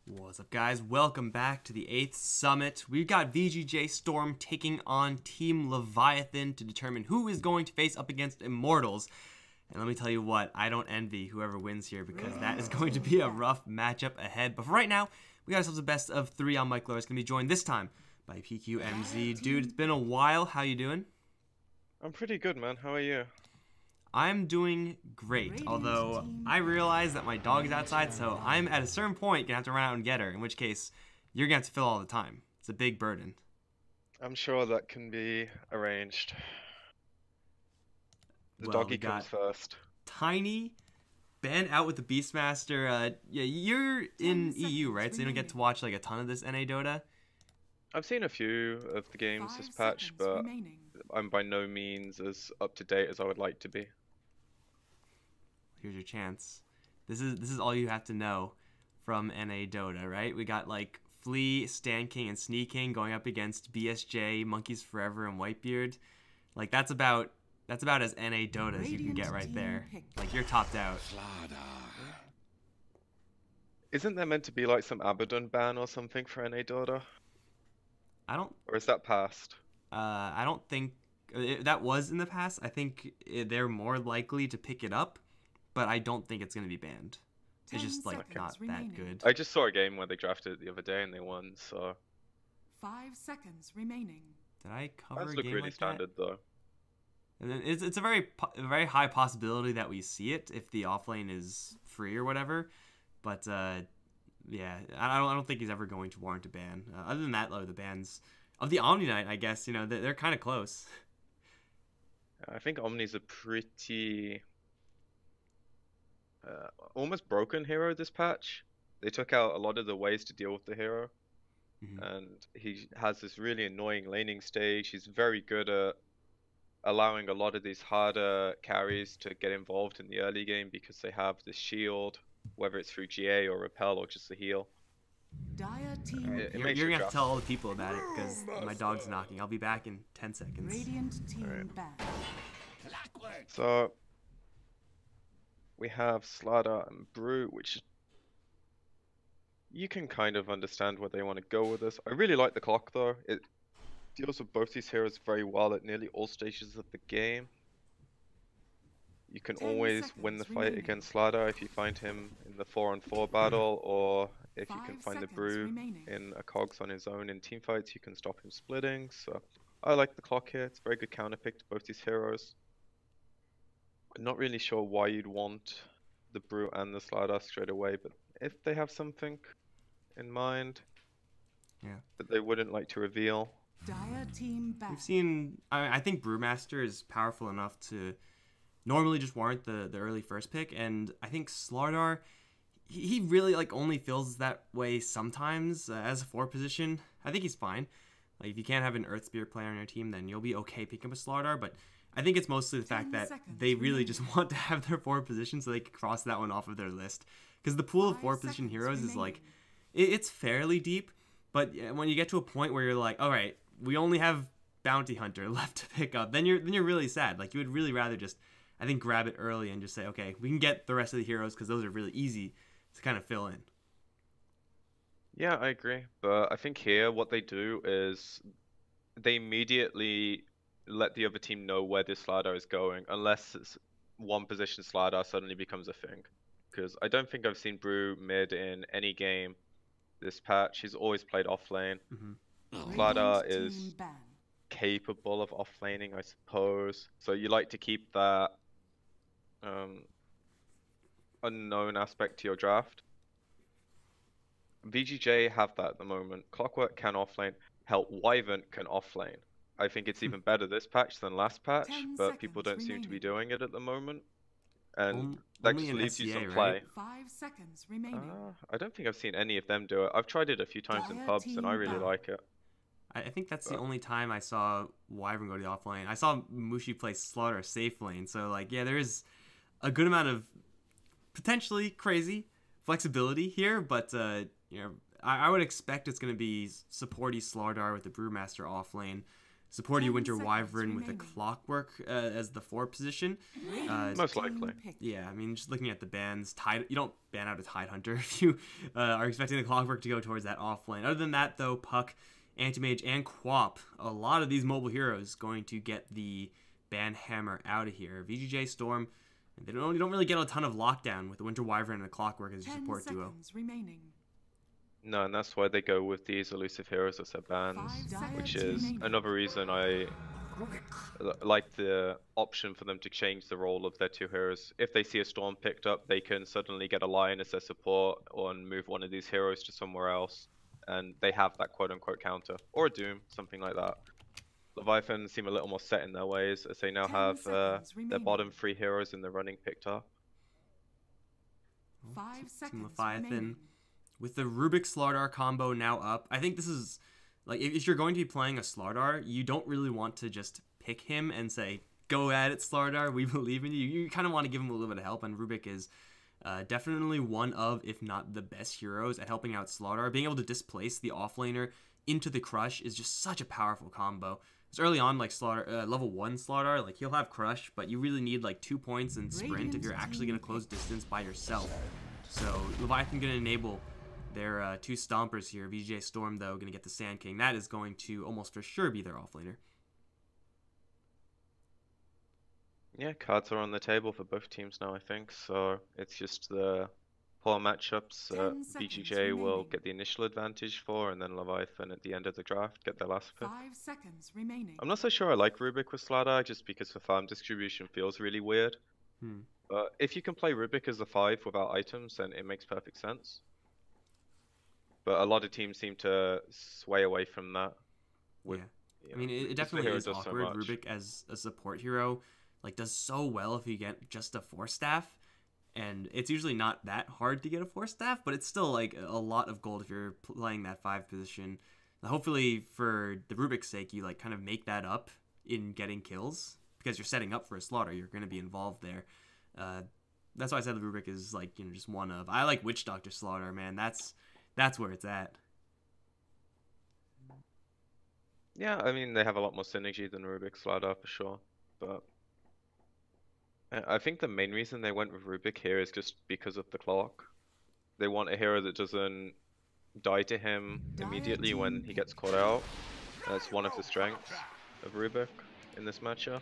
What's up, guys? Welcome back to the 8th Summit. We've got VGJ.Storm taking on Team Leviathan to determine who is going to face up against Immortals. And let me tell you what, I don't envy whoever wins here because that is going to be a rough matchup ahead. But for right now, we got ourselves a best of 3 on Mike Lowe. It's going to be joined this time by PQMZ. Dude, it's been a while. How you doing? I'm pretty good, man. How are you? I'm doing great, although I realize that my dog is outside, so I'm at a certain point gonna have to run out and get her, in which case you're gonna have to fill all the time. It's a big burden. I'm sure that can be arranged. The doggy comes first. Tiny, Ben out with the Beastmaster. Yeah, you're in EU, right? So you don't get to watch like a ton of this NA Dota. I've seen a few of the games this patch, but I'm by no means as up to date as I would like to be. Here's your chance. This is all you have to know from NA Dota, right? We got like Flea, Stan King, and Sneak King going up against BSJ, Monkeys Forever, and Whitebeard. Like that's about as NA Dota as you can get right there. Like you're topped out. Isn't there meant to be like some Abaddon ban or something for NA Dota? Or is that past? I don't think that was in the past. I think they're more likely to pick it up, but I don't think it's going to be banned. It's just like not that good. I just saw a game where they drafted it the other day and they won, so 5 seconds remaining. Did I cover that's a look game really like standard that? though. And then it's a very high possibility that we see it if the offlane is free or whatever. But yeah, I don't think he's ever going to warrant a ban. Other than that, though, the bans of the Omni Knight, I guess, you know, they're kind of close. I think Omni's a pretty almost broken hero this patch. They took out a lot of the ways to deal with the hero, and he has this really annoying laning stage. He's very good at allowing a lot of these harder carries to get involved in the early game because they have this shield, whether it's through GA or repel or just the heal. You're gonna have to tell all the people about it because my dog's knocking. I'll be back in 10 seconds. Radiant team back. So we have Slada and Brute, which you can kind of understand where they want to go with this. I really like the clock though. It deals with both these heroes very well at nearly all stages of the game. You can always win the fight against Slada if you find him in the 4-on-4 battle, or if you can find the Brew in a cogs on his own in teamfights, you can stop him splitting. So I like the clock here. It's a very good counter pick to both these heroes. I'm not really sure why you'd want the Brew and the Slada straight away, but if they have something in mind that they wouldn't like to reveal. We've seen, I think Brewmaster is powerful enough to normally just warrant the early first pick, and I think Slardar, he really like only feels that way sometimes as a 4 position. I think he's fine. Like if you can't have an Earth Spear player on your team, then you'll be okay picking up a Slardar, but I think it's mostly the fact that they really just want to have their 4 position so they can cross that one off of their list. Because the pool of 4 position heroes is like, it's fairly deep, but when you get to a point where you're like, all right, we only have Bounty Hunter left to pick up, then you're really sad. Like you would really rather just, I think, grab it early and just say, okay, we can get the rest of the heroes because those are really easy to kind of fill in. Yeah, I agree. But I think here what they do is they immediately let the other team know where this Slardar is going, unless it's 1 position Slardar suddenly becomes a thing. Because I don't think I've seen Brew mid in any game this patch. He's always played off lane. Slardar is capable of off laning, I suppose. So you like to keep that unknown aspect to your draft. VGJ have that at the moment. Clockwork can offlane. Hell, Wyvern can offlane. I think it's even better this patch than last patch, but people don't seem to be doing it at the moment. And that just leaves you some play. 5 seconds remaining. I don't think I've seen any of them do it. I've tried it a few times in pubs and I really like it. I think that's the only time I saw Wyvern go to the offlane. I saw Mushi play Slaughter safe lane, so like yeah, there is a good amount of potentially crazy flexibility here, but you know, I would expect it's going to be supporty Slardar with the Brewmaster offlane. support you 10 Winter seconds Wyvern with a remaining. Clockwork as the 4 position. Most likely. Yeah, I mean, just looking at the bans, you don't ban out a Tide Hunter if you are expecting the Clockwork to go towards that off lane. Other than that, though, Puck, Anti-Mage, and Quap, a lot of these mobile heroes going to get the ban hammer out of here. VGJ.Storm, you don't really get a ton of lockdown with the Winter Wyvern and the Clockwork as your 10 support duo. seconds remaining. No, and that's why they go with these elusive heroes as their bans, 5 which seconds is remaining. another reason I like the option for them to change the role of their 2 heroes. If they see a Storm picked up, they can suddenly get a Lion as their support or move one of these heroes to somewhere else, and they have that quote-unquote counter. Or a Doom, something like that. Leviathan seem a little more set in their ways, as they now 10 have seconds their remaining. bottom 3 heroes in the running picked up. 5 Team seconds Leviathan. remaining. With the Rubik Slardar combo now up, I think this is, like, if you're going to be playing a Slardar, you don't really want to just pick him and say, go at it, Slardar, we believe in you. You kind of want to give him a little bit of help, and Rubik is definitely one of, if not the best heroes at helping out Slardar. Being able to displace the offlaner into the Crush is just such a powerful combo. It's early on, like Slardar, level 1 Slardar, like he'll have Crush, but you really need like 2 points in Sprint if you're actually going to close distance by yourself. So Leviathan going to enable their 2 stompers here. VGJ.Storm, though, going to get the Sand King. That is going to almost for sure be their offlaner. Yeah, cards are on the table for both teams now, I think, so it's just the poor matchups 10 seconds VGJ will remaining. get the initial advantage for, and then Leviathan at the end of the draft get their last pick. 5 seconds remaining. I'm not so sure I like Rubik with Slardar, just because the farm distribution feels really weird. But if you can play Rubik as a 5 without items, then it makes perfect sense. But a lot of teams seem to sway away from that. Yeah. I mean, it definitely is awkward. Rubik as a support hero, like, does so well if you get just a 4-staff. And it's usually not that hard to get a 4-staff, but it's still, like, a lot of gold if you're playing that 5 position. Hopefully, for the Rubik's sake, you, like, kind of make that up in getting kills. Because you're setting up for a slaughter, you're going to be involved there. That's why I said the Rubik is, like, you know, just one of. I like Witch Doctor Slaughter, man. That's where it's at. Yeah, I mean, they have a lot more synergy than Rubik Slardar for sure. But I think the main reason they went with Rubik here is just because of the clock. They want a hero that doesn't die to him immediately when he gets caught out. That's one of the strengths of Rubik in this matchup.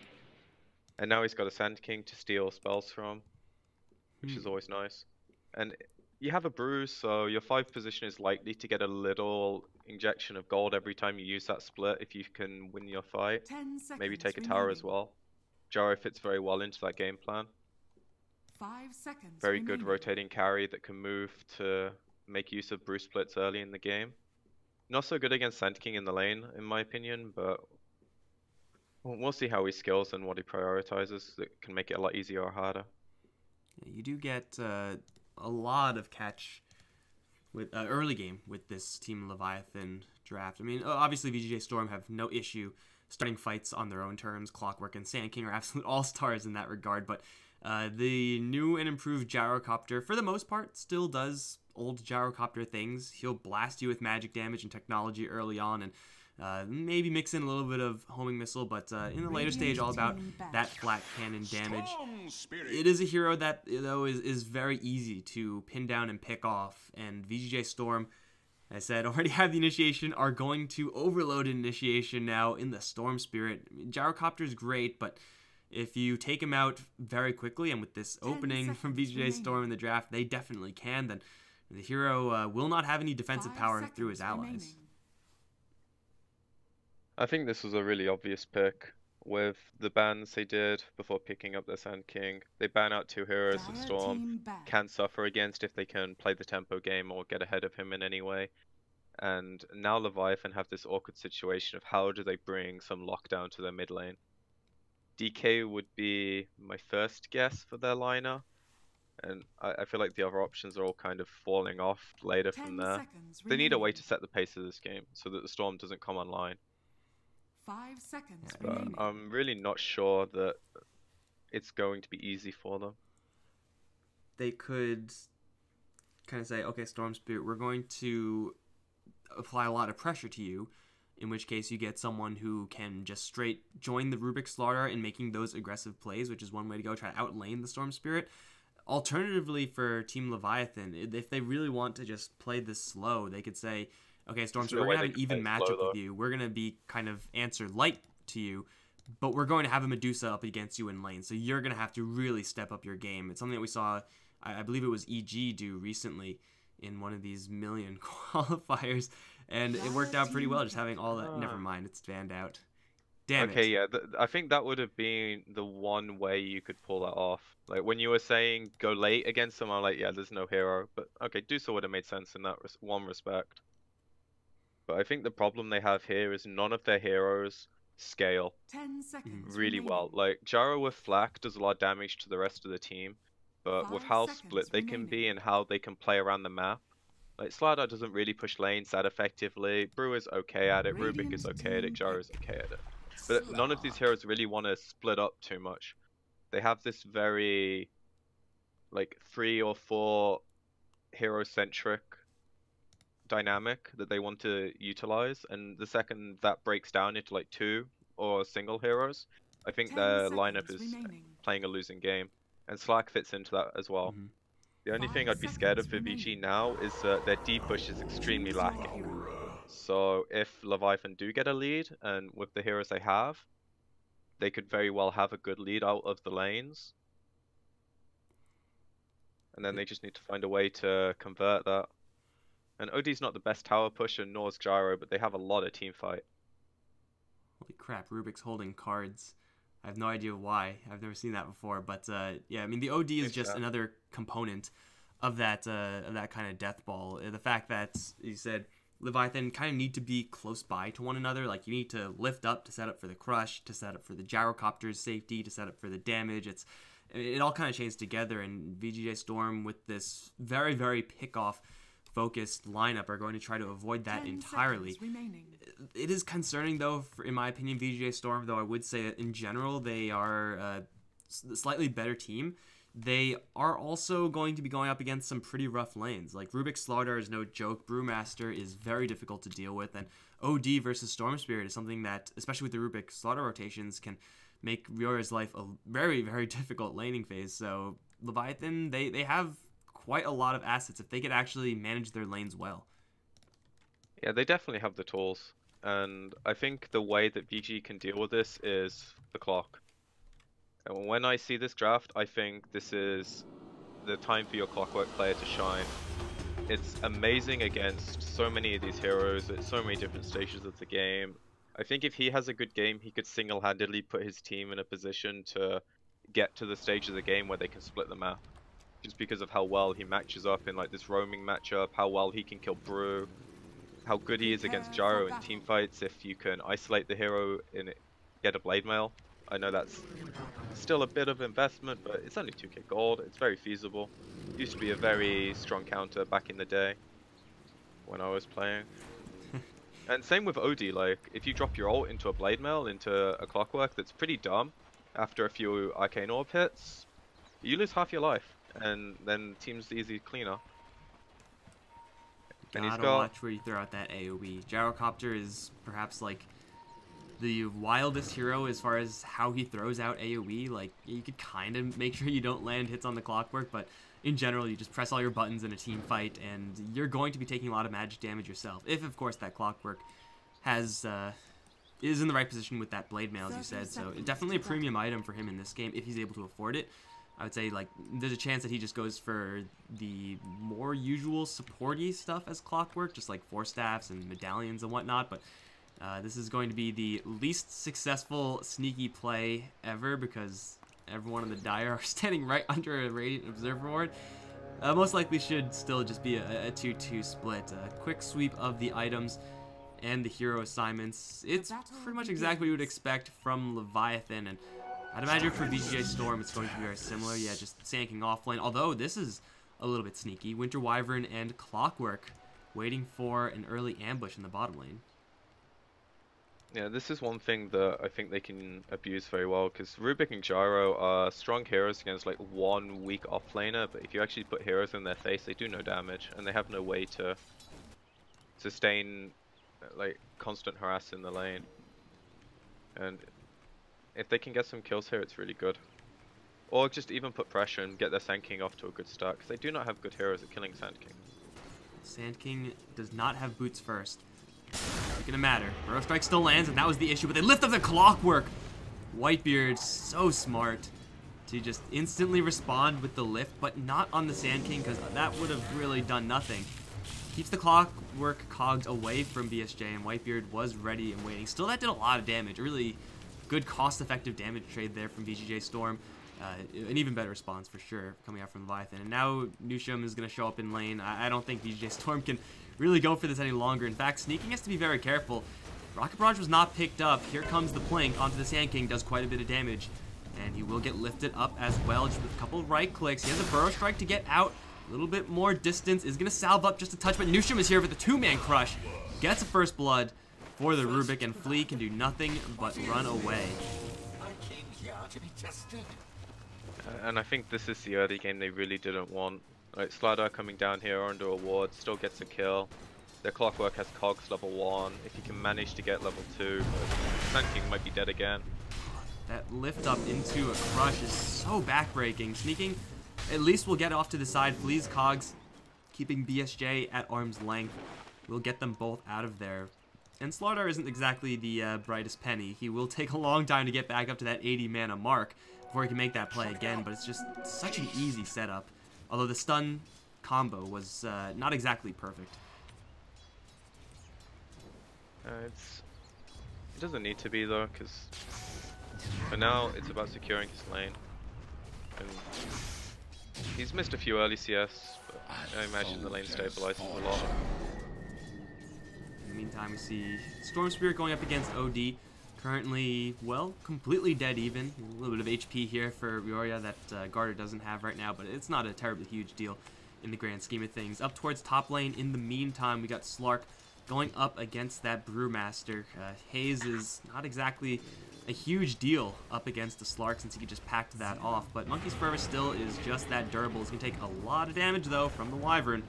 And now he's got a Sand King to steal spells from, which is always nice. And you have a bruise, so your 5 position is likely to get a little injection of gold every time you use that split if you can win your fight. 10 seconds Maybe take a tower as well. Gyro fits very well into that game plan. 5 seconds Very remaining. good rotating carry that can move to make use of bruise splits early in the game. Not so good against Sand King in the lane, in my opinion, but we'll see how he skills and what he prioritizes. That can make it a lot easier or harder. You do get a lot of catch with early game with this Team Leviathan draft. I mean, obviously VGJ.Storm have no issue starting fights on their own terms. Clockwork and Sand King are absolute all-stars in that regard, but the new and improved Gyrocopter, for the most part, still does old Gyrocopter things. He'll blast you with magic damage and technology early on, and maybe mix in a little bit of homing missile, but in the later stage, all about that flat cannon damage. It is a hero that, though, is very easy to pin down and pick off, and VGJ.Storm, I said, already have the initiation, are going to overload initiation now in the Storm Spirit. Gyrocopter is great, but if you take him out very quickly, and with this opening from VGJ.Storm in the draft, they definitely can, then the hero will not have any defensive power through his allies. I think this was a really obvious pick with the bans they did before picking up their Sand King. They ban out 2 heroes that Storm can suffer against if they can play the tempo game or get ahead of him in any way. And now Leviathan have this awkward situation of how do they bring some lockdown to their mid lane. DK would be my first guess for their liner, and I feel like the other options are all kind of falling off later from there. They need a way to set the pace of this game so that the Storm doesn't come online. 5 seconds But remaining. I'm really not sure that it's going to be easy for them. They could kind of say, okay, Storm Spirit, we're going to apply a lot of pressure to you, in which case you get someone who can just straight join the Rubik Slaughter in making those aggressive plays, which is one way to go, try to outlane the Storm Spirit. Alternatively, for Team Leviathan, if they really want to just play this slow, they could say, okay, Storm Spirit, we're going to have an even matchup with you. We're going to be kind of answer light to you, but we're going to have a Medusa up against you in lane, so you're going to have to really step up your game. It's something that we saw, I believe it was EG do recently in one of these million qualifiers, and it worked out pretty well, just having all that. Never mind, it's fanned out. Damn okay, it. yeah, I think that would have been the one way you could pull that off. Like, when you were saying go late against them, I'm like, yeah, there's no hero. But, okay, Dusa would have made sense in that one respect. But I think the problem they have here is none of their heroes scale 10 seconds really remaining. well. Like, Gyro with Flak does a lot of damage to the rest of the team. But with 5 how seconds split they can be remaining. and how they can play around the map, like, Slardar doesn't really push lanes that effectively. Brew is okay at it. Rubik is okay at it. Gyro is okay at it. But none of these heroes really want to split up too much. They have this very, like, 3 or 4 hero-centric dynamic that they want to utilize, and the second that breaks down into, like, 2 or single heroes, I think 10 their lineup seconds is remaining. playing a losing game. And Slack fits into that as well. The only 5 thing I'd be scared of for seconds VG remaining. now is that their D push is extremely Choose your lacking. hero. So if Leviathan do get a lead, and with the heroes they have, they could very well have a good lead out of the lanes. And then they just need to find a way to convert that. And OD's not the best tower pusher, nor is Gyro, but they have a lot of team fight. Holy crap, Rubik's holding cards. I have no idea why. I've never seen that before, but yeah, I mean the OD is just another component of that kind of death ball. The fact that you said Leviathan kind of need to be close by to one another. Like, you need to lift up to set up for the crush, to set up for the gyrocopter's safety, to set up for the damage. It all kind of chains together, and VGJ.Storm with this very, very pick-off focused lineup are going to try to avoid that entirely. It is concerning, though, in my opinion, VGJ.Storm, though I would say that in general they are a slightly better team. They are also going to be going up against some pretty rough lanes. Like, Rubik Slaughter is no joke. Brewmaster is very difficult to deal with. And OD versus Storm Spirit is something that, especially with the Rubik Slaughter rotations, can make Ryora's life a very, very difficult laning phase. So, Leviathan, they have quite a lot of assets if they could actually manage their lanes well. Yeah, they definitely have the tools. And I think the way that VG can deal with this is the clock. And when I see this draft, I think this is the time for your Clockwork player to shine. It's amazing against so many of these heroes at so many different stages of the game. I think if he has a good game, he could single-handedly put his team in a position to get to the stage of the game where they can split the map. Just because of how well he matches up in, like, this roaming matchup, how well he can kill Brew, how good he is against Gyro in teamfights if you can isolate the hero and get a Blade Mail. I know that's still a bit of investment, but it's only 2k gold. It's very feasible. It used to be a very strong counter back in the day when I was playing. And same with OD, like, if you drop your ult into a Blade Mail, into a Clockwork that's pretty dumb, after a few Arcane Orb hits, you lose half your life, and then team's easy cleaner. And he's got... watch where you throw out that AoE. Gyrocopter is perhaps, like, the wildest hero as far as how he throws out AoE. Like, you could kind of make sure you don't land hits on the Clockwork, but in general, you just press all your buttons in a team fight, and you're going to be taking a lot of magic damage yourself. If, of course, that Clockwork has is in the right position with that Blade Mail, as you said. So definitely a premium item for him in this game if he's able to afford it. I would say, like, there's a chance that he just goes for the more usual supporty stuff as Clockwork, just like Force Staffs and Medallions and whatnot, but this is going to be the least successful sneaky play ever because everyone in the Dire are standing right under a Radiant Observer Ward. Most likely should still just be a 2-2 split. A quick sweep of the items and the hero assignments. It's pretty much exactly what you would expect from Leviathan, and I'd imagine for VGJ.Storm it's going to be very similar. Yeah, just sanking offlane. Although this is a little bit sneaky. Winter Wyvern and Clockwork waiting for an early ambush in the bottom lane. Yeah, this is one thing that I think they can abuse very well, because Rubik and Gyro are strong heroes against, like, one weak offlaner, but if you actually put heroes in their face, they do no damage, and they have no way to sustain like constant harass in the lane. And if they can get some kills here, it's really good. Or just even put pressure and get their Sand King off to a good start, because they do not have good heroes at killing Sand King. Sand King does not have boots first. Not gonna matter. Burrow Strike still lands, and that was the issue, but they lift up the Clockwork. Whitebeard, so smart to just instantly respond with the lift, but not on the Sand King, because that would have really done nothing. Keeps the Clockwork cogs away from BSJ, and Whitebeard was ready and waiting. Still, that did a lot of damage. A really good cost-effective damage trade there from VGJ.Storm. An even better response for sure coming out from Leviathan. And now Nusham is going to show up in lane. I don't think VGJ.Storm can really go for this any longer. In fact, sneaking has to be very careful. Rocket Barrage was not picked up. Here comes the Plink onto the Sand King. Does quite a bit of damage. And he will get lifted up as well, just with a couple of right clicks. He has a Burrow Strike to get out. A little bit more distance. Is going to salve up just a touch, but Nusham is here with a two-man crush. Gets a first blood for the Rubik, and Flea can do nothing but run away. I came here to be tested. And I think this is the early game they really didn't want. Like, Slardar coming down here under a ward, still gets a kill. Their Clockwork has cogs level 1. If you can manage to get level 2, Sand King might be dead again. That lift up into a crush is so backbreaking. Sneaking at least will get off to the side. Flea's cogs keeping BSJ at arm's length. We'll get them both out of there. And Slardar isn't exactly the brightest penny. He will take a long time to get back up to that 80 mana mark before he can make that play again, but it's just such an easy setup. Although the stun combo was not exactly perfect. It doesn't need to be though, because for now it's about securing his lane. And he's missed a few early CS, but I imagine the lane stabilizes a lot. In the meantime, we see Storm Spirit going up against OD. Currently, well, completely dead even. A little bit of HP here for Rioria that Garter doesn't have right now, but it's not a terribly huge deal in the grand scheme of things. Up towards top lane, in the meantime, we got Slark going up against that Brewmaster. Haze is not exactly a huge deal up against the Slark since he could just pack that off, but Monkey's Fervor still is just that durable. He's going to take a lot of damage, though, from the Wyvern.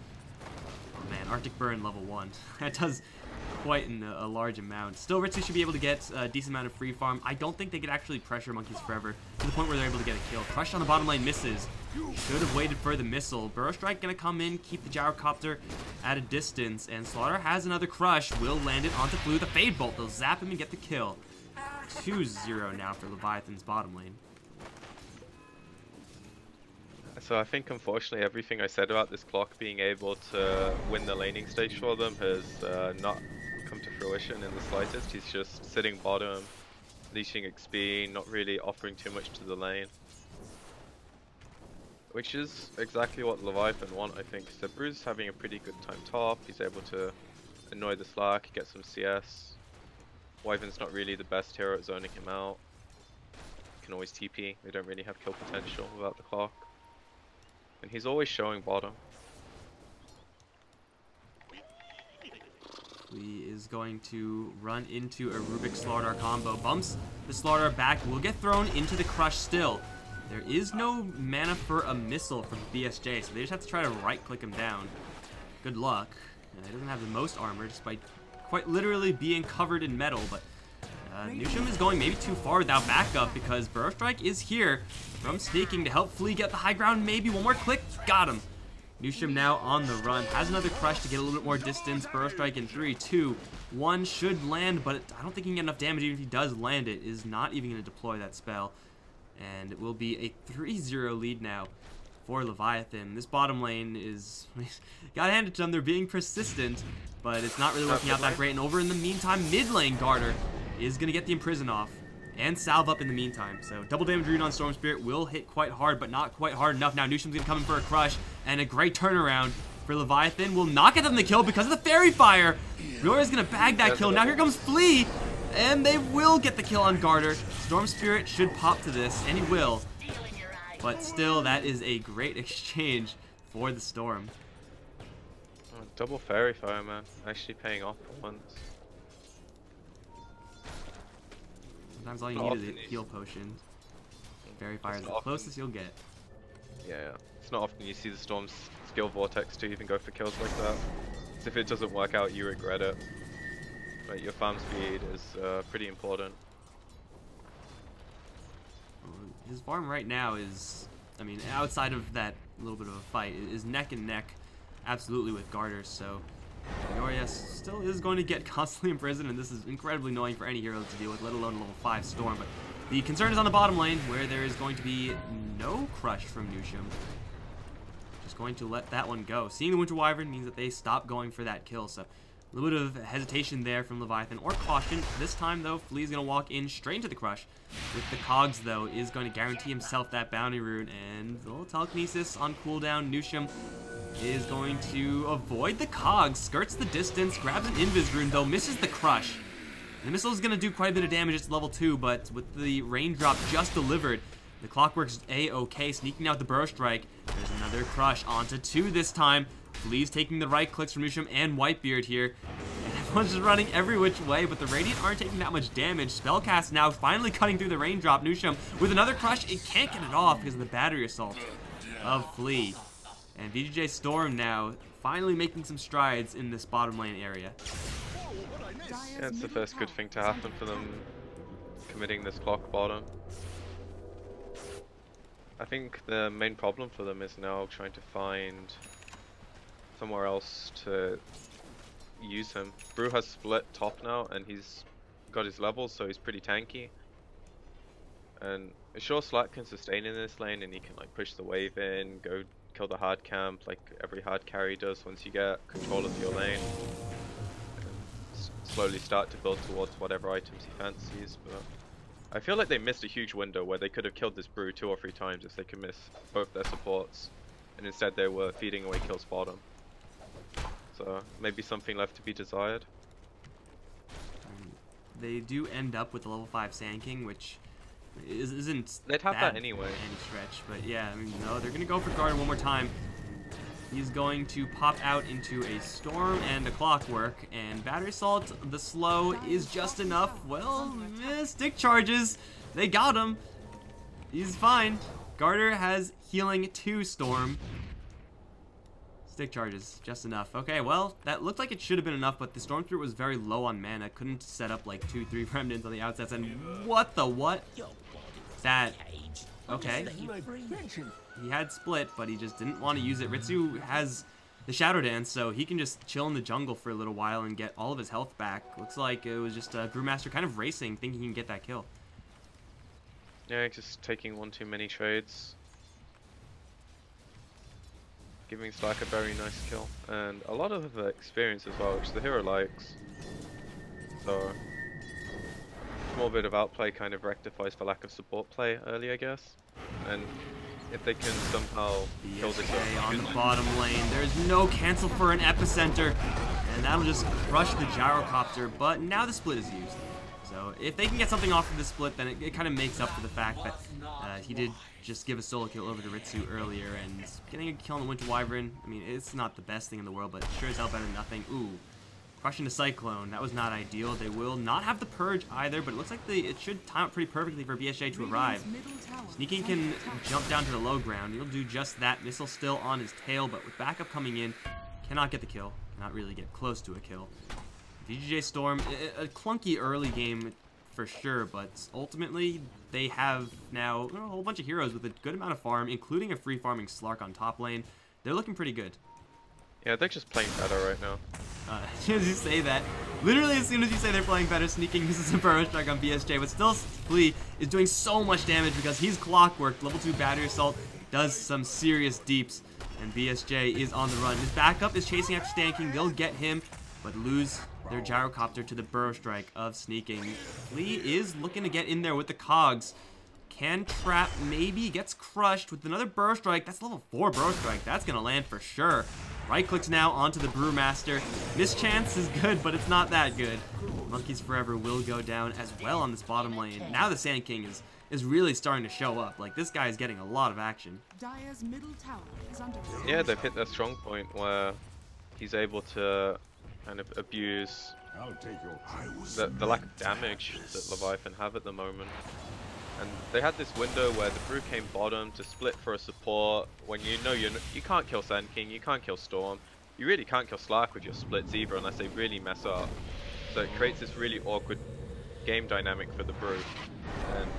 Oh, man, Arctic Burn level 1. That does quite a large amount. Still, Ritsu should be able to get a decent amount of free farm. I don't think they could actually pressure Monkeys Forever to the point where they're able to get a kill. Crush on the bottom lane misses. Should have waited for the missile. Burrow Strike gonna come in, keep the Gyrocopter at a distance, and Slaughter has another crush. Will land it onto Blue. The Fade Bolt. They'll zap him and get the kill. 2-0 now for Leviathan's bottom lane. So I think unfortunately everything I said about this clock being able to win the laning stage for them has not come to fruition in the slightest. He's just sitting bottom, leashing XP, not really offering too much to the lane. Which is exactly what Leviathan want, I think. So Bruce having a pretty good time top, he's able to annoy the Slack, get some CS. Wyvern's not really the best hero at zoning him out. Can always TP, they don't really have kill potential without the clock. And he's always showing bottom. He is going to run into a Rubik Slardar combo. Bumps the Slardar back, will get thrown into the crush still. There is no mana for a missile from BSJ, so they just have to try to right-click him down. Good luck. He doesn't have the most armor, despite quite literally being covered in metal, but Nusham is going maybe too far without backup because Burrow Strike is here from sneaking to help Flea get the high ground. Maybe one more click, got him. Nusham now on the run, has another crush to get a little bit more distance. Burrow Strike in 3, 2, 1 should land, but I don't think he can get enough damage. Even if he does land it, is not even going to deploy that spell. And it will be a 3-0 lead now for Leviathan. This bottom lane is, gotta hand it to them, they're being persistent, but it's not really working out that great. And over in the meantime, mid lane Garter is gonna get the Imprison off and salve up in the meantime. So double damage read on Storm Spirit will hit quite hard, but not quite hard enough. Now Nusham's gonna come in for a crush, and a great turnaround for Leviathan will not get them the kill because of the Fairy Fire. Riora's gonna bag that kill. Now here comes Flea, and they will get the kill on Garter. Storm Spirit should pop to this, and he will. But still, that is a great exchange for the Storm. Oh, double Fairy Fire, man. Actually paying off for once. Sometimes all you need is a heal potion. Fairy Fire is the closest you'll get. Yeah, it's not often you see the Storm's skill vortex to even go for kills like that. 'Cause if it doesn't work out, you regret it. Like, your farm speed is pretty important. His farm right now is, I mean, outside of that little bit of a fight, is neck and neck absolutely with Garter, so Norias still is going to get constantly imprisoned, and this is incredibly annoying for any hero to deal with, let alone level 5 Storm. But the concern is on the bottom lane, where there is going to be no crush from Nusham. Just going to let that one go. Seeing the Winter Wyvern means that they stop going for that kill, so a little bit of hesitation there from Leviathan, or caution. This time, though, Flea's going to walk in straight into the crush. With the Cogs, though, is going to guarantee himself that bounty rune, and a little telekinesis on cooldown. Nusham is going to avoid the Cogs, skirts the distance, grabs an Invis rune, though, misses the crush. The missile is going to do quite a bit of damage. It's level 2, but with the raindrop just delivered, the Clockwork's A-okay, sneaking out the Burrow Strike. There's another crush onto 2 this time. Flea's taking the right clicks from Nusham and Whitebeard here. And everyone's just running every which way, but the Radiant aren't taking that much damage. Spellcast now finally cutting through the raindrop. Nusham with another crush. It can't get it off because of the battery assault of Flea. And VGJ.Storm now finally making some strides in this bottom lane area. Yeah, it's the first good thing to happen for them committing this clock bottom. I think the main problem for them is now trying to find somewhere else to use him. Brew has split top now, and he's got his levels, so he's pretty tanky. And sure, Slack can sustain in this lane, and he can like push the wave in, go kill the hard camp like every hard carry does once you get control of your lane. And slowly start to build towards whatever items he fancies, but I feel like they missed a huge window where they could have killed this Brew 2 or 3 times if they could miss both their supports, and instead they were feeding away kills bottom. So maybe something left to be desired. They do end up with the level 5 Sand King, which isn't They'd have bad that anyway. Any stretch, but yeah, I mean, no, they're gonna go for Garden one more time. He's going to pop out into a Storm and a Clockwork, and Battery Assault, the slow, is just enough. Well, stick charges, they got him. He's fine. Garter has healing 2 Storm. Stick charges, just enough. Okay, well, that looked like it should have been enough, but the Storm Spirit was very low on mana. Couldn't set up like 2-3 remnants on the outsets, and what the what? That, okay. He had split, but he just didn't want to use it. Ritsu has the Shadow Dance, so he can just chill in the jungle for a little while and get all of his health back. Looks like it was just Brewmaster kind of racing, thinking he can get that kill. Yeah, just taking one too many trades. Giving Slack a very nice kill, and a lot of experience as well, which the hero likes. So, a small bit of outplay kind of rectifies for lack of support play early, I guess. And if they can somehow kill this on the bottom lane, there's no cancel for an epicenter, and that'll just crush the gyrocopter. But now the split is used, so if they can get something off of the split, then it kind of makes up for the fact that he did just give a solo kill over to Ritsu earlier, and getting a kill on the Winter Wyvern, I mean, it's not the best thing in the world, but sure as hell better than nothing. Ooh, crushing the Cyclone, that was not ideal. They will not have the Purge either, but it looks like it should time out pretty perfectly for VSJ to arrive. Sneaking can jump down to the low ground. He'll do just that. Missile still on his tail, but with backup coming in, cannot get the kill. Cannot really get close to a kill. VGJ.Storm, a clunky early game for sure, but ultimately they have now a whole bunch of heroes with a good amount of farm, including a free farming Slark on top lane. They're looking pretty good. Yeah, they're just playing better right now. As soon as you say that, literally as soon as you say they're playing better, Sneaking misses a Burrow Strike on VSJ, but still Flea is doing so much damage because he's Clockwork. Level 2 Battery Assault does some serious deeps, and VSJ is on the run. His backup is chasing after Stanking. They'll get him, but lose their gyrocopter to the Burrow Strike of Sneaking. Flea is looking to get in there with the Cogs. Can trap, maybe, gets crushed with another Burrow Strike. That's level 4 Burrow Strike. That's going to land for sure. Right clicks now onto the Brewmaster. Mischance is good, but it's not that good. Monkeys Forever will go down as well on this bottom lane. Now the Sand King is really starting to show up. Like, this guy is getting a lot of action. Dire's middle tower is under attack. Yeah, they've hit their strong point where he's able to kind of abuse the lack of damage that Leviathan have at the moment. And they had this window where the Brew came bottom to split for a support when you know you can't kill Sand King, you can't kill Storm, you really can't kill Slark with your splits either unless they really mess up. So it creates this really awkward game dynamic for the Brew. And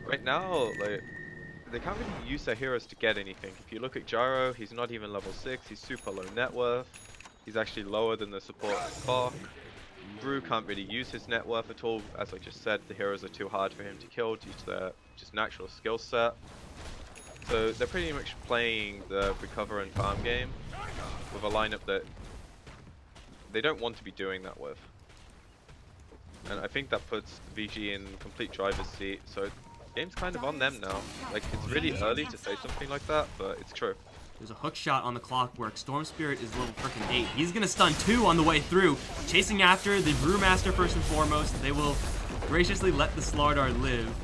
right now, like, they can't really use their heroes to get anything. If you look at Gyro, he's not even level 6, he's super low net worth. He's actually lower than the support Clark. Brew can't really use his net worth at all. As I just said, the heroes are too hard for him to kill due to their just natural skill set. So they're pretty much playing the recover and farm game with a lineup that they don't want to be doing that with. And I think that puts VG in complete driver's seat. So game's kind of on them now. Like, it's really early to say something like that, but it's true. There's a hook shot on the clockwork. Storm Spirit is level frickin' 8. He's gonna stun 2 on the way through. Chasing after the Brewmaster first and foremost. They will graciously let the Slardar live.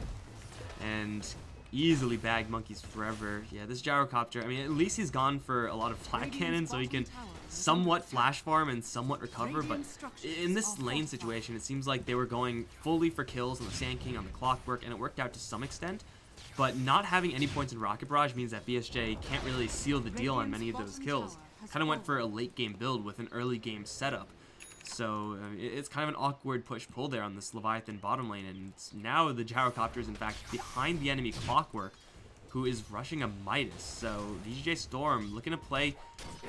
And easily bag monkeys forever. Yeah, this Gyrocopter, I mean, at least he's gone for a lot of flat cannon, so he can somewhat flash farm and somewhat recover, but in this lane situation, it seems like they were going fully for kills on the Sand King, on the Clockwork, and it worked out to some extent. But not having any points in Rocket Barrage means that VSJ can't really seal the deal on many of those kills. Kind of went for a late game build with an early game setup. So it's kind of an awkward push-pull there on this Leviathan bottom lane, and now the Gyrocopter is in fact behind the enemy Clockwork, who is rushing a Midas. So VGJ.Storm looking to play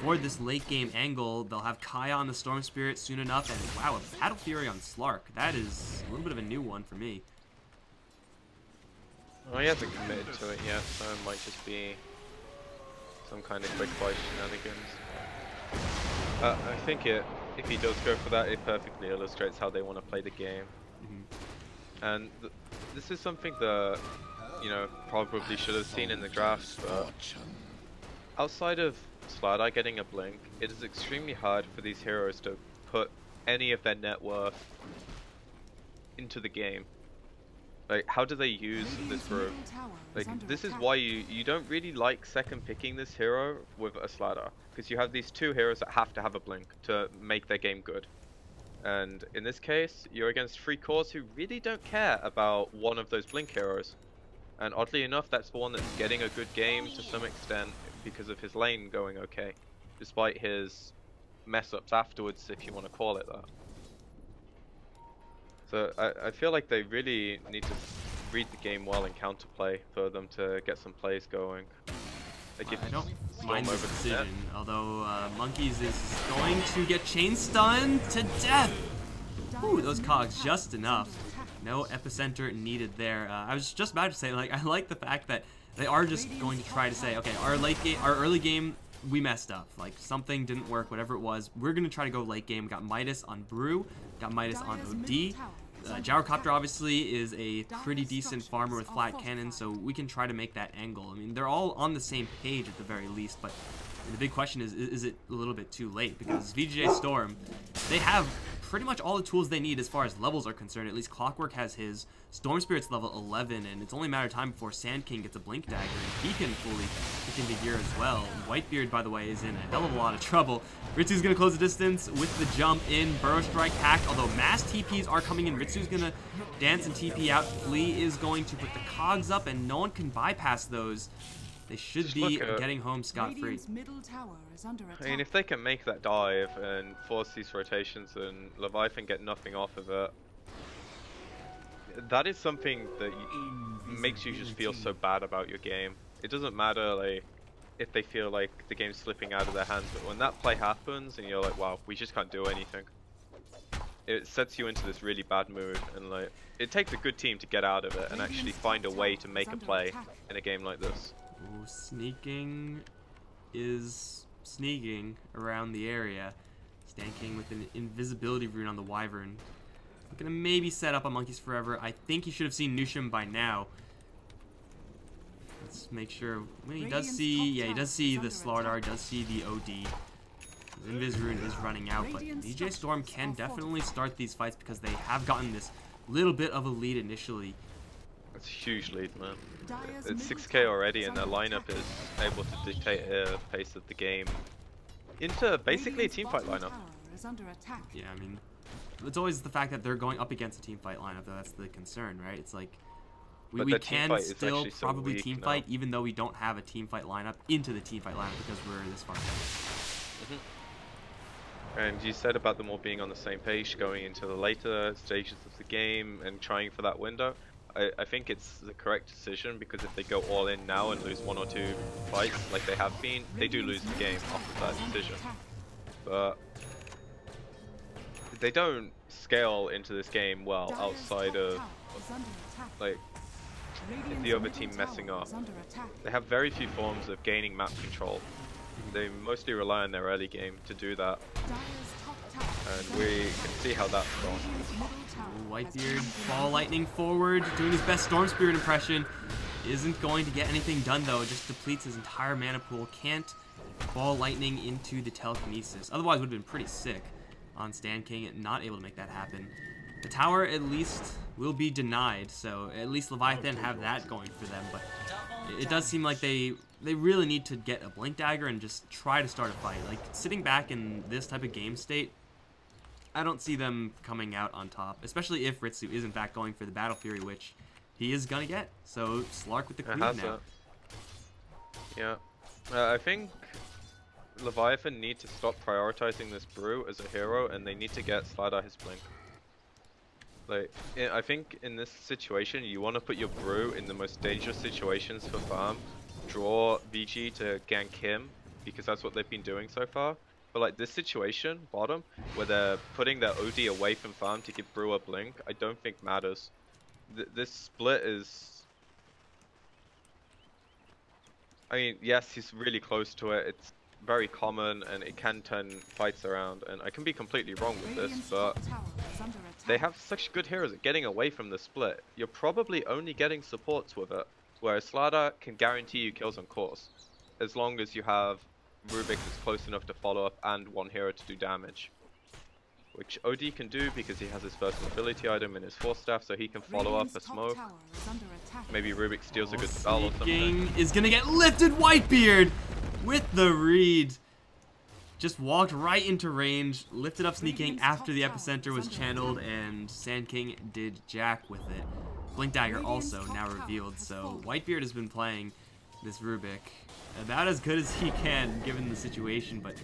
for this late game angle. They'll have Kaya on the Storm Spirit soon enough, and wow, a Battle Fury on Slark. That is a little bit of a new one for me. Well, he hasn't committed to it yet, so it might just be some kind of quick fight shenanigans. I think if he does go for that, it perfectly illustrates how they want to play the game. And this is something that, you know, probably should have seen in the draft, but outside of Slardar getting a blink, it is extremely hard for these heroes to put any of their net worth into the game. Like, how do they use this Brew? Like, this is why you don't really like second picking this hero with a Slardar, because you have these two heroes that have to have a blink to make their game good. And in this case, you're against 3 cores who really don't care about one of those blink heroes. And oddly enough, that's the one that's getting a good game to some extent because of his lane going okay, despite his mess-ups afterwards, if you want to call it that. So I feel like they really need to read the game well and counterplay for them to get some plays going. Like, I don't mind the decision, although Monkeys is going to get chain stunned to death. Ooh, those cogs just enough. No epicenter needed there. I was just about to say, like, I like the fact that they are just going to try to say, okay, our early game, we messed up. Like, something didn't work, whatever it was. We're going to try to go late game. Got Midas on Brew, got Midas on OD. Gyrocopter obviously is a pretty decent farmer with flat cannon, so we can try to make that angle. I mean, they're all on the same page at the very least, but the big question is it a little bit too late? Because VGJ.Storm, they have pretty much all the tools they need as far as levels are concerned. At least Clockwork has his. Storm Spirit's level 11, and it's only a matter of time before Sand King gets a Blink Dagger, and he can fully kick into gear as well. Whitebeard, by the way, is in a hell of a lot of trouble. Ritsu's going to close the distance with the jump in. Burrow Strike hacked, although mass TPs are coming in. Ritsu's going to dance and TP out. Flea is going to put the cogs up, and no one can bypass those. They should be getting home scot-free. I mean, if they can make that dive and force these rotations and Leviathan get nothing off of it, that is something that makes you just feel so bad about your game. It doesn't matter like if they feel like the game's slipping out of their hands, but when that play happens and you're like, wow, we just can't do anything, it sets you into this really bad mood, and like it takes a good team to get out of it and actually find a way to make a play in a game like this. Ooh, sneaking is sneaking around the area. Sand King with an invisibility rune on the Wyvern. Gonna maybe set up on Monkeys Forever. I think he should have seen Nushim by now. Let's make sure. When he does see, yeah, he does see the Slardar, does see the OD. His Invis rune is running out, but VGJ.Storm can definitely start these fights because they have gotten this little bit of a lead initially. That's a huge lead, man. It's 6k already, and their lineup is able to dictate the pace of the game into basically a teamfight lineup. Yeah, I mean, it's always the fact that they're going up against a team fight lineup that's the concern, right? It's like we can still probably team fight even though we don't have a team fight lineup into the team fight lineup because we're this far down. And you said about them all being on the same page going into the later stages of the game and trying for that window. I think it's the correct decision, because if they go all in now and lose 1 or 2 fights like they have been, they do lose the game after that decision. But they don't scale into this game well outside of like the other team messing up. They have very few forms of gaining map control. They mostly rely on their early game to do that. And we can see how that's gone. Whitebeard, ball lightning forward, doing his best Storm Spirit impression. Isn't going to get anything done though, just depletes his entire mana pool. Can't ball lightning into the telekinesis. Otherwise would have been pretty sick on Stan King, not able to make that happen. The tower at least will be denied, so at least Leviathan have that going for them, but it does seem like they really need to get a Blink Dagger and just try to start a fight. Like, sitting back in this type of game state, I don't see them coming out on top, especially if Ritsu is in fact going for the Battle Fury, which he is gonna get. So Slark with the Queen now. Yeah, I think Leviathan need to stop prioritizing this Brew as a hero, and they need to get Slider his Blink. Like, I think in this situation, you want to put your Brew in the most dangerous situations for farm. Draw VG to gank him, because that's what they've been doing so far. But like this situation, bottom, where they're putting their OD away from farm to give Brew a Blink, I don't think matters. This split is... I mean, yes, he's really close to it. It's very common, and it can turn fights around. And I can be completely wrong with this, but they have such good heroes at getting away from the split. You're probably only getting supports with it, whereas Slada can guarantee you kills on course, as long as you have Rubik that's close enough to follow up and one hero to do damage. Which OD can do because he has his first mobility item in his Force Staff, so he can follow up a smoke. Maybe Rubik steals a good spell or something. Is gonna get lifted. Whitebeard with the read. Just walked right into range, lifted up Sneaking after the Epicenter was channeled, and Sand King did jack with it. Blink Dagger also now revealed, so Whitebeard has been playing this Rubik about as good as he can given the situation, but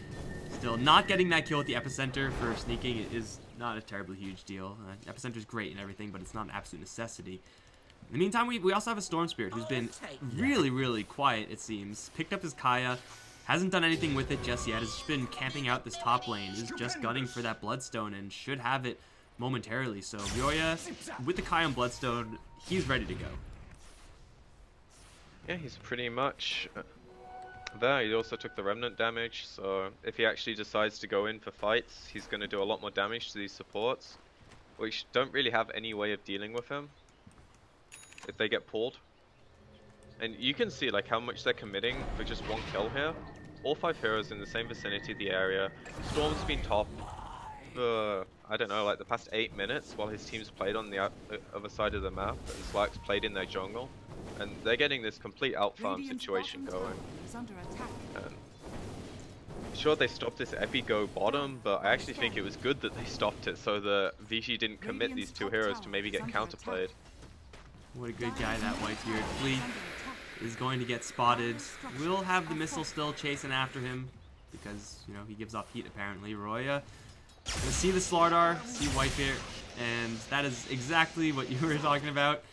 still not getting that kill at the Epicenter for Sneaking is not a terribly huge deal. Epicenter's great and everything, but it's not an absolute necessity. In the meantime, we also have a Storm Spirit who's been really quiet, it seems. Picked up his Kaya, hasn't done anything with it just yet, has just been camping out this top lane, is just gunning for that Bloodstone and should have it momentarily. So Ryoya, with the Kaya and Bloodstone, he's ready to go. Yeah, he's pretty much there. He also took the Remnant damage, so if he actually decides to go in for fights, he's going to do a lot more damage to these supports, which don't really have any way of dealing with him if they get pulled. And you can see like how much they're committing for just one kill here. All 5 heroes in the same vicinity of the area. Storm's been top for, I don't know, like the past 8 minutes while his team's played on the other side of the map and Slack's played in their jungle. And they're getting this complete out-farm situation going. And sure, they stopped this Epi go bottom, but I actually think it was good that they stopped it so that VG didn't commit these 2 heroes to maybe get counterplayed. What a good guy that Whitebeard. Fleet is going to get spotted. We'll have the missile still chasing after him because, you know, he gives off heat apparently. Roya, gonna see the Slardar, see Whitebeard, and that is exactly what you were talking about.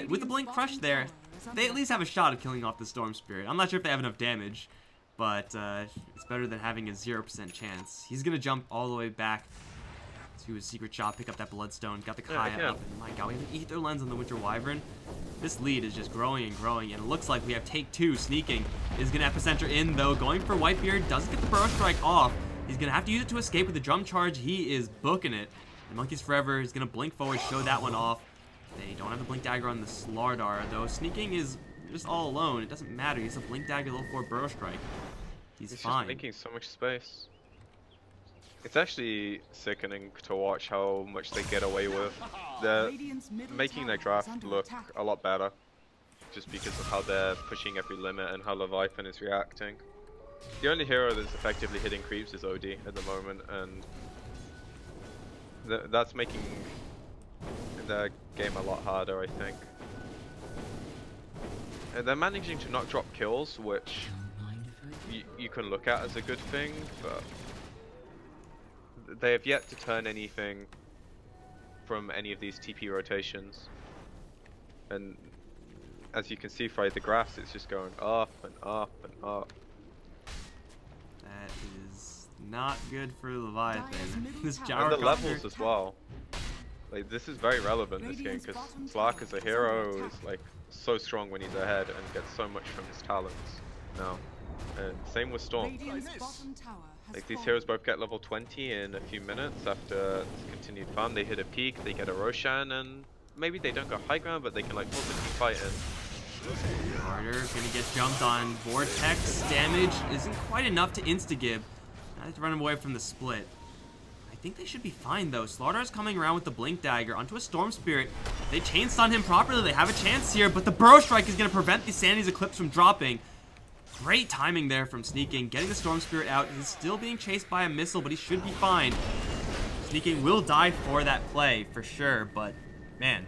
With the Blink Crush there, they at least have a shot of killing off the Storm Spirit. I'm not sure if they have enough damage, but it's better than having a 0% chance. He's gonna jump all the way back to his secret shop, pick up that Bloodstone, got the Kaya up, and my god, we have an Ether Lens on the Winter Wyvern. This lead is just growing and growing, and it looks like we have take 2. Sneaking is gonna Epicenter in though, going for Whitebeard, doesn't get the Burrow Strike off. He's gonna have to use it to escape with the Drum Charge. He is booking it. And Monkeys Forever is gonna blink forward, show that one off. They don't have the Blink Dagger on the Slardar though. Sneaking is just all alone. It doesn't matter. He's a Blink Dagger level 4 Burrow Strike. He's fine. Just making so much space. It's actually sickening to watch how much they get away with. They're making their draft look a lot better just because of how they're pushing every limit and how Leviathan is reacting. The only hero that's effectively hitting creeps is OD at the moment, and that's making their game a lot harder, I think. And they're managing to not drop kills, which you can look at as a good thing, but they have yet to turn anything from any of these TP rotations. And as you can see from the graphs, it's just going up and up and up. That is not good for Leviathan. This And gyro the levels as well. Like, this is very relevant in this game because Slark as a hero is like so strong when he's ahead and gets so much from his talents now. And same with Storm. Like, these heroes both get level 20 in a few minutes after continued farm. They hit a peak, they get a Roshan, and maybe they don't go high ground, but they can like force a team fight in. Carter gonna get jumped on. Vortex damage isn't quite enough to insta-gib. Now to run him away from the split. I think they should be fine though. Slardar's coming around with the Blink Dagger onto a Storm Spirit. If they chain stun him properly, they have a chance here, but the Burrow Strike is gonna prevent the Sanity's Eclipse from dropping. Great timing there from Sneaking. Getting the Storm Spirit out. He's still being chased by a missile, but he should be fine. Sneaking will die for that play, for sure, but man,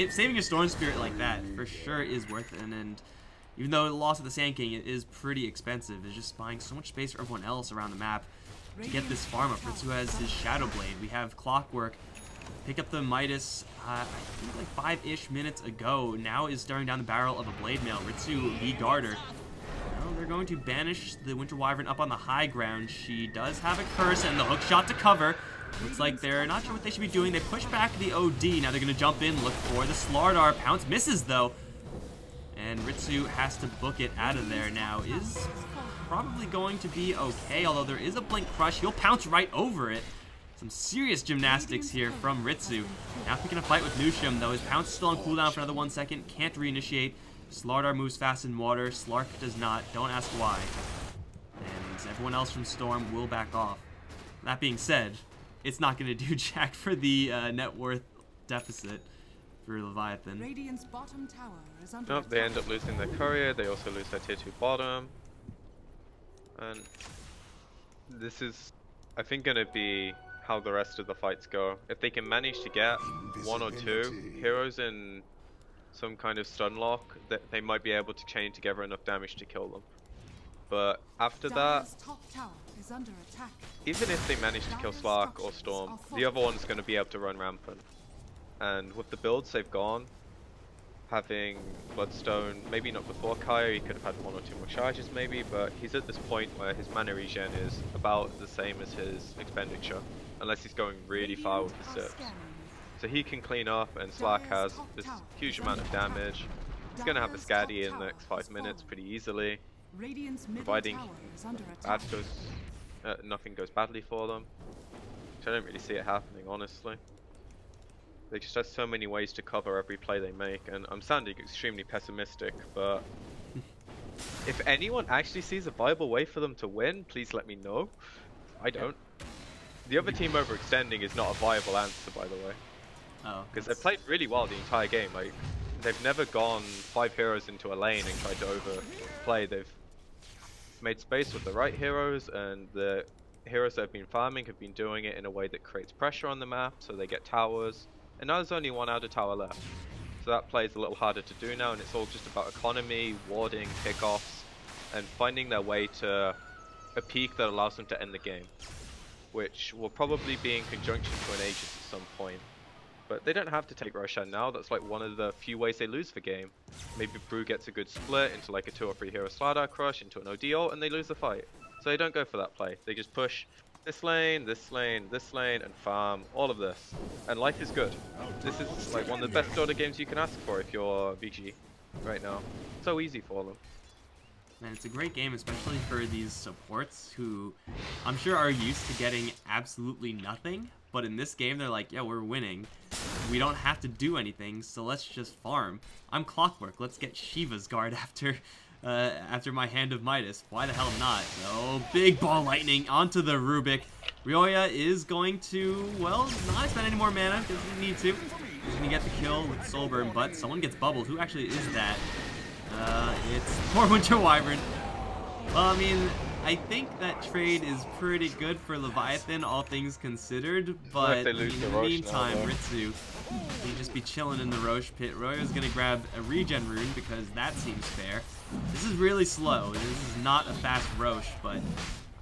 saving a Storm Spirit like that for sure is worth it. And even though the loss of the Sand King is pretty expensive, it's just buying so much space for everyone else around the map to get this farm up. Ritsu has his Shadow Blade. We have Clockwork pick up the Midas, I think like 5-ish minutes ago. Now is staring down the barrel of a Blade Mail. Ritsu v Garter. Now they're going to banish the Winter Wyvern up on the high ground. She does have a curse and the hook shot to cover. Looks like they're not sure what they should be doing. They push back the OD. Now they're going to jump in, look for the Slardar. Pounce misses though. And Ritsu has to book it out of there now. Is probably going to be okay, although there is a Blink Crush. He'll pounce right over it. Some serious gymnastics here from Ritsu. Now picking a fight with Nushim, though. His pounce is still on cooldown for another 1 second. Can't reinitiate. Slardar moves fast in water. Slark does not. Don't ask why. And everyone else from Storm will back off. That being said, it's not going to do jack for the net worth deficit for Leviathan. Radiant's bottom tower is under Nope, they end up losing their courier. They also lose their tier 2 bottom. And this is, I think, going to be how the rest of the fights go. If they can manage to get 1 or 2 heroes in some kind of stun lock, that they might be able to chain together enough damage to kill them. But after that, is under attack. even if they manage to kill Slark or Storm, the other one's going to be able to run rampant. And with the builds they've gone, having Bloodstone, maybe not before Kaya, he could have had 1 or 2 more charges maybe, but he's at this point where his mana regen is about the same as his expenditure, unless he's going really far with the sips. So he can clean up, and Slark has this huge amount of damage. He's going to have the Scatty in the next 5 minutes pretty easily, providing nothing goes badly for them. Which I don't really see it happening, honestly. They just have so many ways to cover every play they make, and I'm sounding extremely pessimistic, but if anyone actually sees a viable way for them to win, please let me know. I don't. The other team overextending is not a viable answer, by the way. Oh. Because they've played really well the entire game. Like, they've never gone 5 heroes into a lane and tried to overplay. They've made space with the right heroes, and the heroes that have been farming have been doing it in a way that creates pressure on the map, so they get towers. And now there's only 1 outer tower left. So that plays a little harder to do now, and it's all just about economy, warding, pickoffs, and finding their way to a peak that allows them to end the game. Which will probably be in conjunction to an Aegis at some point. But they don't have to take Roshan now. That's like one of the few ways they lose the game. Maybe Brew gets a good split into like a 2 or 3 hero Slardar crush into an OD ult, and they lose the fight. So they don't go for that play. They just push this lane, this lane, this lane, and farm all of this. And life is good. This is like one of the best Dota games you can ask for if you're VG right now. So easy for them. Man, it's a great game, especially for these supports who I'm sure are used to getting absolutely nothing. But in this game, they're like, yeah, we're winning. We don't have to do anything, so let's just farm. I'm Clockwork. Let's get Shiva's guard after my Hand of Midas. Why the hell not? Oh, big ball lightning onto the Rubik. Ryoya is going to, well, not spend any more mana. Doesn't need to. He's going to get the kill with Soulburn, but someone gets bubbled. Who actually is that? It's poor Winter Wyvern. Well, I mean, I think that trade is pretty good for Leviathan, all things considered, but in the meantime, Ritsu, he'd just be chilling in the Roche pit. Royo's gonna grab a regen rune because that seems fair. This is really slow. This is not a fast Roche, but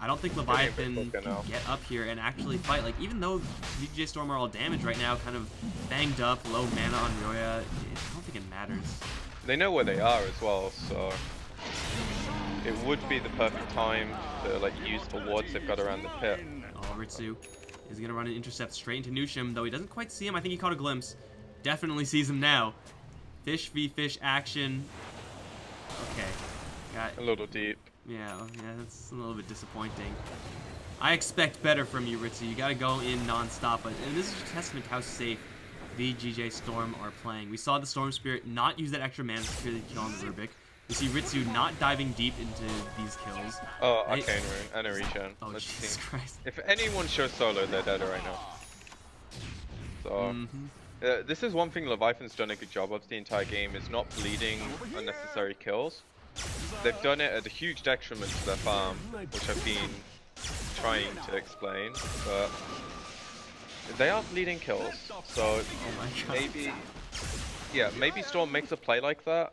I don't think Leviathan can get up here and actually fight. Like, even though VGJ.Storm are all damaged right now, kind of banged up, low mana on Ryoya, I don't think it matters. They know where they are as well, so it would be the perfect time to like use the wards they've got around the pit. Oh, Ritsu is going to run an intercept straight into Nushim, though he doesn't quite see him. I think he caught a glimpse. Definitely sees him now. Fish v fish action. Okay. Got a little deep. Yeah, that's a little bit disappointing. I expect better from you, Ritsu. You got to go in non-stop. And this is a testament to how safe VGJ.Storm are playing. We saw the Storm Spirit not use that extra mana to secure the kill on the Rubik. We see Ritsu not diving deep into these kills. Oh, Arcane Rune and a regen. Oh, Jesus Christ. If anyone shows solo, they're dead right now. So, this is one thing Leviathan's done a good job of the entire game, is not bleeding unnecessary kills. They've done it at a huge detriment to their farm, which I've been trying to explain, but they are bleeding kills, so maybe Storm makes a play like that.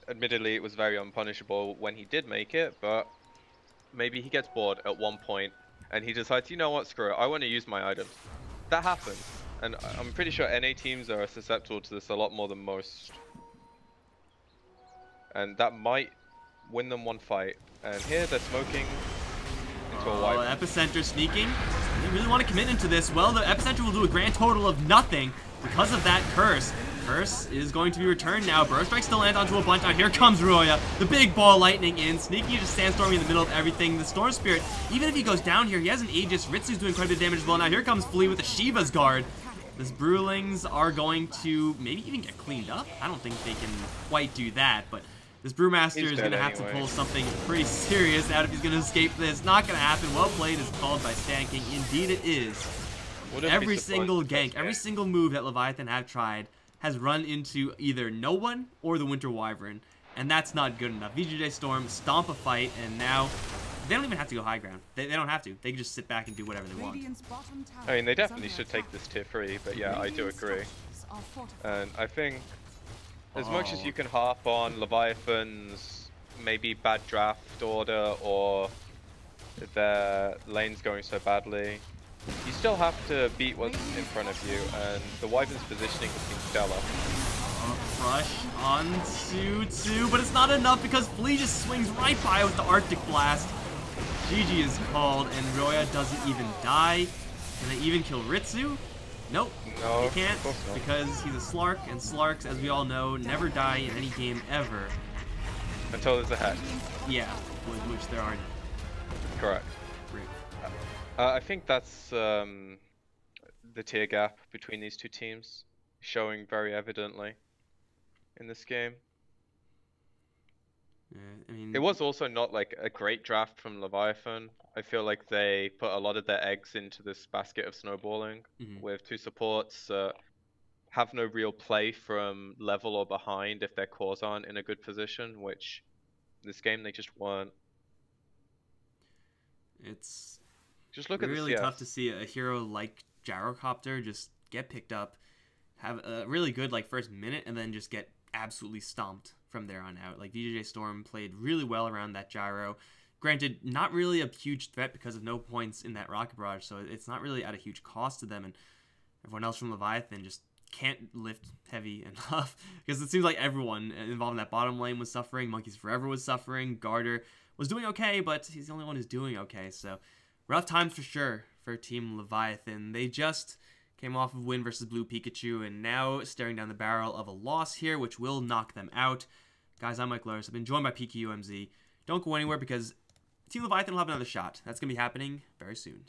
Admittedly, it was very unpunishable when he did make it, but maybe he gets bored at one point and he decides, you know what, screw it, I want to use my items. That happens, and I'm pretty sure NA teams are susceptible to this a lot more than most. And that might win them one fight. And here they're smoking into a wipe. Epicenter sneaking. They really want to commit into this. Well, the Epicenter will do a grand total of nothing because of that curse. Curse is going to be returned now. Burrow Strike still lands onto a bunch. Out here comes Ryoya. The big ball lightning in. Sneaky just sandstorming in the middle of everything. The Storm Spirit, even if he goes down here, he has an Aegis. Ritsu's doing quite a bit of damage as well. Now here comes Flea with the Shiva's Guard. These Brewlings are going to maybe even get cleaned up. I don't think they can quite do that, but this Brewmaster is going to have to pull something pretty serious out if he's going to escape this. Not going to happen. Well played is called by Stanking. Indeed it is. Every single gank, every single move that Leviathan have tried has run into either no one or the Winter Wyvern, and that's not good enough. VGJ.Storm stomp a fight, and now they don't even have to go high ground. They don't have to. They can just sit back and do whatever they want. I mean, they definitely should take this tier 3, but yeah, I do agree. And I think as much as you can harp on Leviathan's maybe bad draft order or their lane's going so badly, you still have to beat what's in front of you, and the Wyvern's positioning has been stellar. Crush onto 2, but it's not enough because Flea just swings right by with the Arctic Blast. GG is called, and Ryoya doesn't even die. Can they even kill Ritsu? Nope, no, he can't, because he's a Slark, and Slarks, as we all know, never die in any game ever. Until there's a hex. Yeah, which there are none. Correct. I think that's the tier gap between these two teams, showing very evidently in this game. Yeah, I mean, it was also not like a great draft from Leviathan. I feel like they put a lot of their eggs into this basket of snowballing with two supports have no real play from level or behind if their cores aren't in a good position, which this game they just weren't. It's just look really at the CS. Tough to see a hero like Gyrocopter just get picked up, have a really good like first minute, and then just get absolutely stomped from there on out. Like VGJ.Storm played really well around that Gyro. Granted, not really a huge threat because of no points in that Rocket Barrage, so it's not really at a huge cost to them, and everyone else from Leviathan just can't lift heavy enough because it seems like everyone involved in that bottom lane was suffering. Monkeys Forever was suffering. Garter was doing okay, but he's the only one who's doing okay, so rough times for sure for Team Leviathan. They just came off of win versus Blue Pikachu, and now staring down the barrel of a loss here, which will knock them out. Guys, I'm Mike Lars. I've been joined by PQMZ. Don't go anywhere because Team Leviathan will have another shot. That's going to be happening very soon.